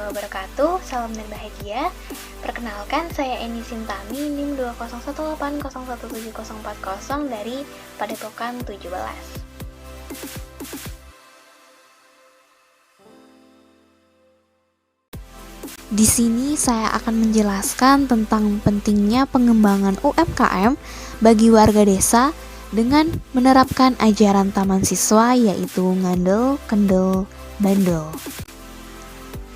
warahmatullahi wabarakatuh. Salam dan bahagia. Perkenalkan, saya Eni Sintami, NIM 20180170440 dari Padepokan 17. Di sini saya akan menjelaskan tentang pentingnya pengembangan UMKM bagi warga desa dengan menerapkan ajaran taman siswa, yaitu ngandel, kendel, bandel.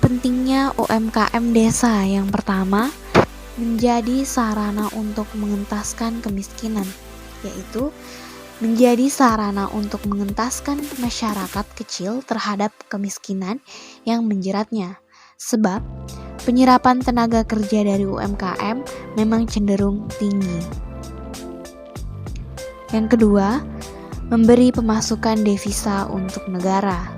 Pentingnya UMKM desa yang pertama, menjadi sarana untuk mengentaskan kemiskinan, yaitu menjadi sarana untuk mengentaskan masyarakat kecil terhadap kemiskinan yang menjeratnya. Sebab penyerapan tenaga kerja dari UMKM memang cenderung tinggi. Yang kedua, memberi pemasukan devisa untuk negara.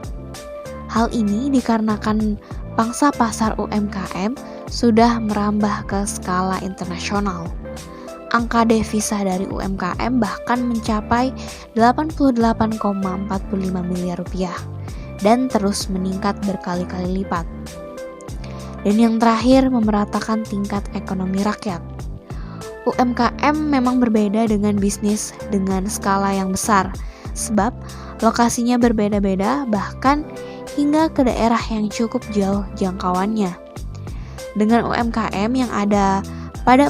Hal ini dikarenakan pangsa pasar UMKM sudah merambah ke skala internasional. Angka devisa dari UMKM bahkan mencapai 88,45 miliar rupiah dan terus meningkat berkali-kali lipat. Dan yang terakhir, memeratakan tingkat ekonomi rakyat. UMKM memang berbeda dengan bisnis dengan skala yang besar, sebab lokasinya berbeda-beda, bahkan hingga ke daerah yang cukup jauh jangkauannya. Dengan UMKM yang ada pada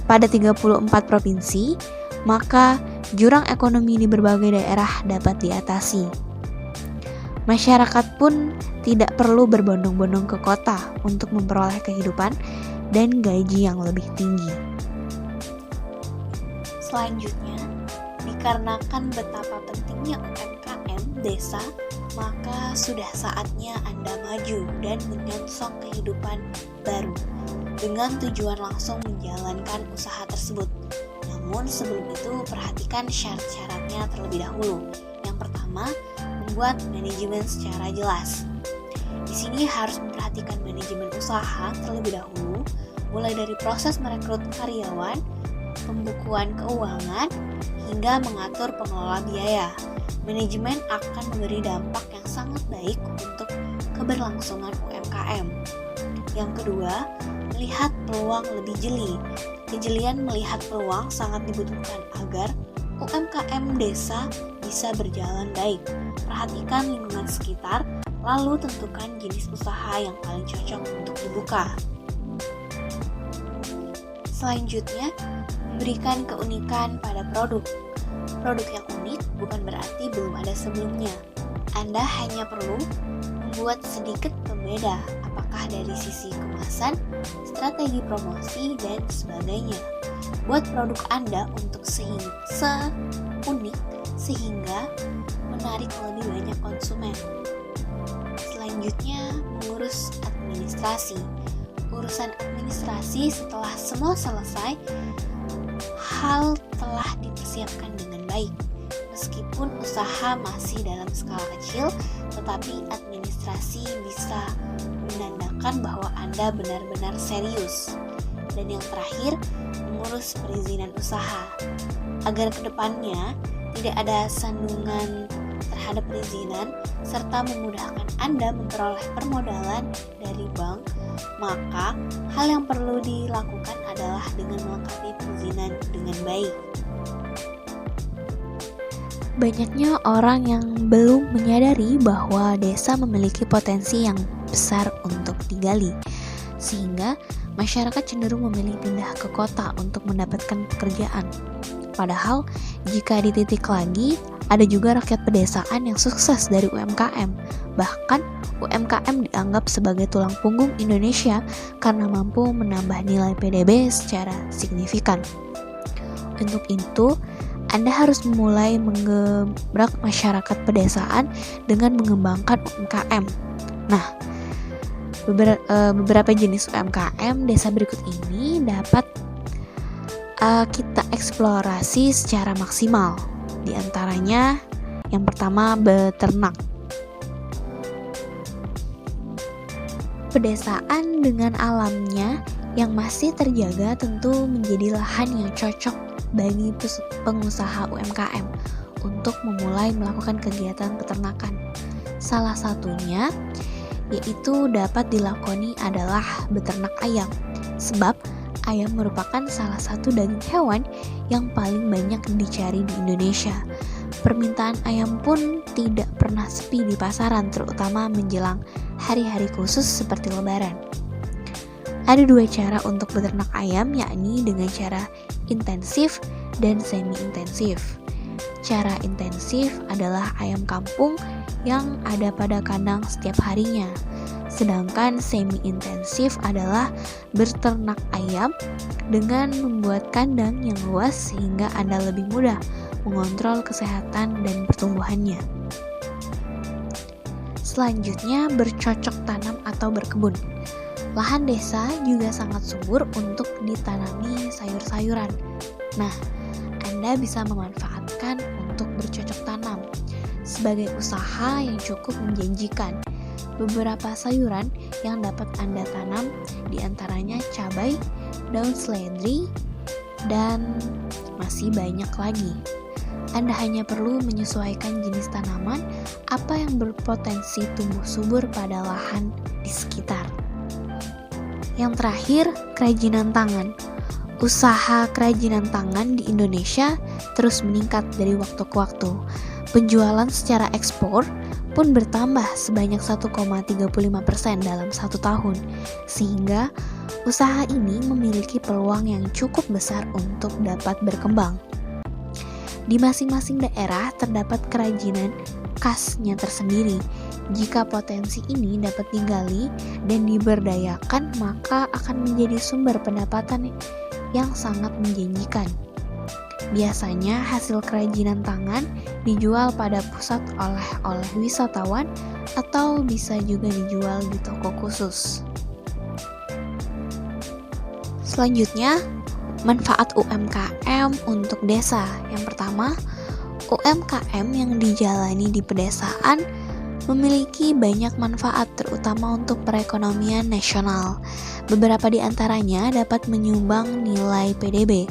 34 provinsi, maka jurang ekonomi di berbagai daerah dapat diatasi. Masyarakat pun tidak perlu berbondong-bondong ke kota untuk memperoleh kehidupan dan gaji yang lebih tinggi. Selanjutnya, dikarenakan betapa pentingnya UMKM desa, maka sudah saatnya Anda maju dan menyongsong kehidupan baru dengan tujuan langsung menjalankan usaha tersebut. Namun sebelum itu, perhatikan syarat-syaratnya terlebih dahulu. Yang pertama, membuat manajemen secara jelas. Di sini harus memperhatikan manajemen usaha terlebih dahulu, mulai dari proses merekrut karyawan, pembukuan keuangan, hingga mengatur pengelola biaya. Manajemen akan memberi dampak yang sangat baik untuk keberlangsungan UMKM. Yang kedua, melihat peluang lebih jeli. Kejelian melihat peluang sangat dibutuhkan agar UMKM desa bisa berjalan baik. Perhatikan lingkungan sekitar, lalu tentukan jenis usaha yang paling cocok untuk dibuka. Selanjutnya, memberikan keunikan pada produk. Produk yang unik bukan berarti belum ada sebelumnya. Anda hanya perlu membuat sedikit pembeda, apakah dari sisi kemasan, strategi promosi, dan sebagainya. Buat produk Anda untuk seunik sehingga menarik lebih banyak konsumen. Selanjutnya, mengurus administrasi. Urusan administrasi setelah semua selesai, hal telah dipersiapkan dengan baik. Meskipun usaha masih dalam skala kecil, tetapi administrasi bisa menandakan bahwa Anda benar-benar serius. Dan yang terakhir, mengurus perizinan usaha. Agar kedepannya tidak ada sandungan terhadap perizinan, serta memudahkan Anda memperoleh permodalan dari bank, maka hal yang perlu dilakukan adalah dengan melengkapi perizinan dengan baik. Banyaknya orang yang belum menyadari bahwa desa memiliki potensi yang besar untuk digali, sehingga masyarakat cenderung memilih pindah ke kota untuk mendapatkan pekerjaan. Padahal, jika dititik lagi, ada juga rakyat pedesaan yang sukses dari UMKM. Bahkan, UMKM dianggap sebagai tulang punggung Indonesia karena mampu menambah nilai PDB secara signifikan. Untuk itu, Anda harus mulai menggebrak masyarakat pedesaan dengan mengembangkan UMKM. Nah, beberapa jenis UMKM desa berikut ini dapat kita eksplorasi secara maksimal. Di antaranya, yang pertama, beternak. Pedesaan dengan alamnya yang masih terjaga tentu menjadi lahan yang cocok bagi pengusaha UMKM untuk memulai melakukan kegiatan peternakan. Salah satunya yaitu dapat dilakoni adalah beternak ayam. Sebab ayam merupakan salah satu daging hewan yang paling banyak dicari di Indonesia. Permintaan ayam pun tidak pernah sepi di pasaran, terutama menjelang hari-hari khusus seperti Lebaran. Ada dua cara untuk beternak ayam, yakni dengan cara intensif dan semi-intensif. Cara intensif adalah ayam kampung yang ada pada kandang setiap harinya. Sedangkan semi-intensif adalah beternak ayam dengan membuat kandang yang luas sehingga Anda lebih mudah mengontrol kesehatan dan pertumbuhannya. Selanjutnya, bercocok tanam atau berkebun. Lahan desa juga sangat subur untuk ditanami sayur-sayuran. Nah, Anda bisa memanfaatkan untuk bercocok tanam sebagai usaha yang cukup menjanjikan. Beberapa sayuran yang dapat Anda tanam diantaranya cabai, daun seledri, dan masih banyak lagi. Anda hanya perlu menyesuaikan jenis tanaman apa yang berpotensi tumbuh subur pada lahan di sekitar. Yang terakhir, kerajinan tangan. Usaha kerajinan tangan di Indonesia terus meningkat dari waktu ke waktu. Penjualan secara ekspor pun bertambah sebanyak 1,35% dalam satu tahun, sehingga usaha ini memiliki peluang yang cukup besar untuk dapat berkembang. Di masing-masing daerah terdapat kerajinan khasnya tersendiri. Jika potensi ini dapat digali dan diberdayakan, maka akan menjadi sumber pendapatan yang sangat menjanjikan. Biasanya hasil kerajinan tangan dijual pada pusat oleh-oleh wisatawan atau bisa juga dijual di toko khusus. Selanjutnya, manfaat UMKM untuk desa. Yang pertama, UMKM yang dijalani di pedesaan memiliki banyak manfaat terutama untuk perekonomian nasional. Beberapa di antaranya dapat menyumbang nilai PDB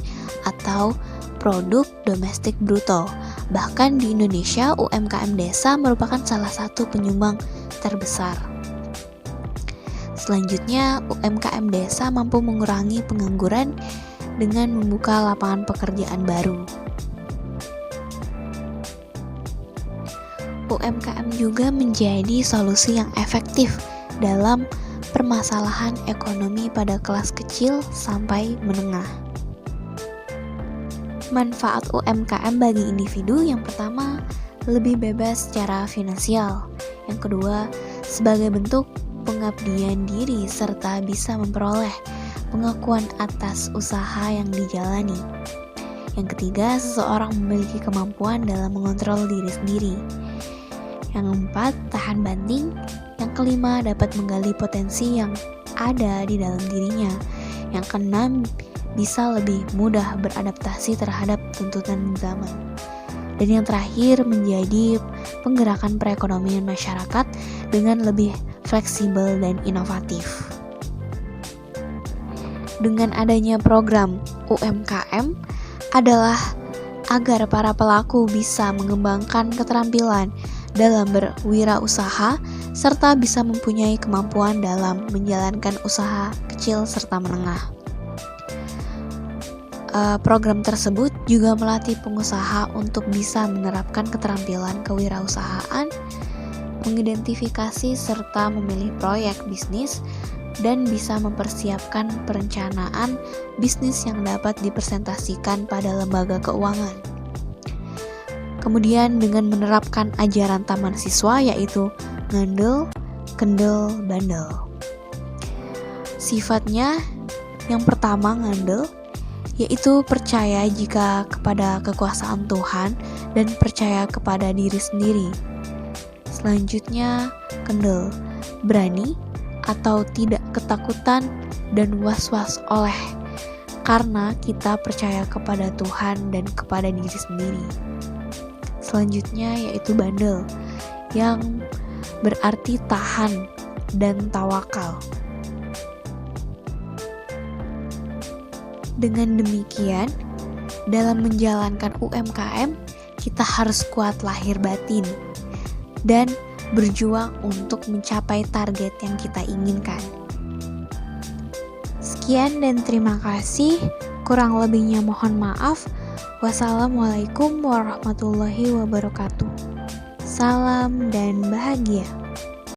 atau produk domestik bruto. Bahkan di Indonesia, UMKM desa merupakan salah satu penyumbang terbesar. Selanjutnya, UMKM desa mampu mengurangi pengangguran dengan membuka lapangan pekerjaan baru. UMKM juga menjadi solusi yang efektif dalam permasalahan ekonomi pada kelas kecil sampai menengah. Manfaat UMKM bagi individu, yang pertama, lebih bebas secara finansial. Yang kedua, sebagai bentuk pengabdian diri serta bisa memperoleh pengakuan atas usaha yang dijalani. Yang ketiga, seseorang memiliki kemampuan dalam mengontrol diri sendiri. Yang keempat, tahan banting. Yang kelima, dapat menggali potensi yang ada di dalam dirinya. Yang keenam, bisa lebih mudah beradaptasi terhadap tuntutan zaman. Dan yang terakhir, menjadi penggerakan perekonomian masyarakat dengan lebih fleksibel dan inovatif. Dengan adanya program UMKM adalah agar para pelaku bisa mengembangkan keterampilan dalam berwirausaha serta bisa mempunyai kemampuan dalam menjalankan usaha kecil serta menengah. Program tersebut juga melatih pengusaha untuk bisa menerapkan keterampilan kewirausahaan, mengidentifikasi serta memilih proyek bisnis, dan bisa mempersiapkan perencanaan bisnis yang dapat dipresentasikan pada lembaga keuangan. Kemudian dengan menerapkan ajaran taman siswa, yaitu ngandel, kendel, bandel. Sifatnya yang pertama ngandel, yaitu percaya jika kepada kekuasaan Tuhan dan percaya kepada diri sendiri. Selanjutnya, kendel, berani atau tidak ketakutan dan was-was oleh karena kita percaya kepada Tuhan dan kepada diri sendiri. Selanjutnya yaitu bandel, yang berarti tahan dan tawakal. Dengan demikian, dalam menjalankan UMKM, kita harus kuat lahir batin dan berjuang untuk mencapai target yang kita inginkan. Sekian dan terima kasih. Kurang lebihnya mohon maaf. Wassalamualaikum warahmatullahi wabarakatuh. Salam dan bahagia.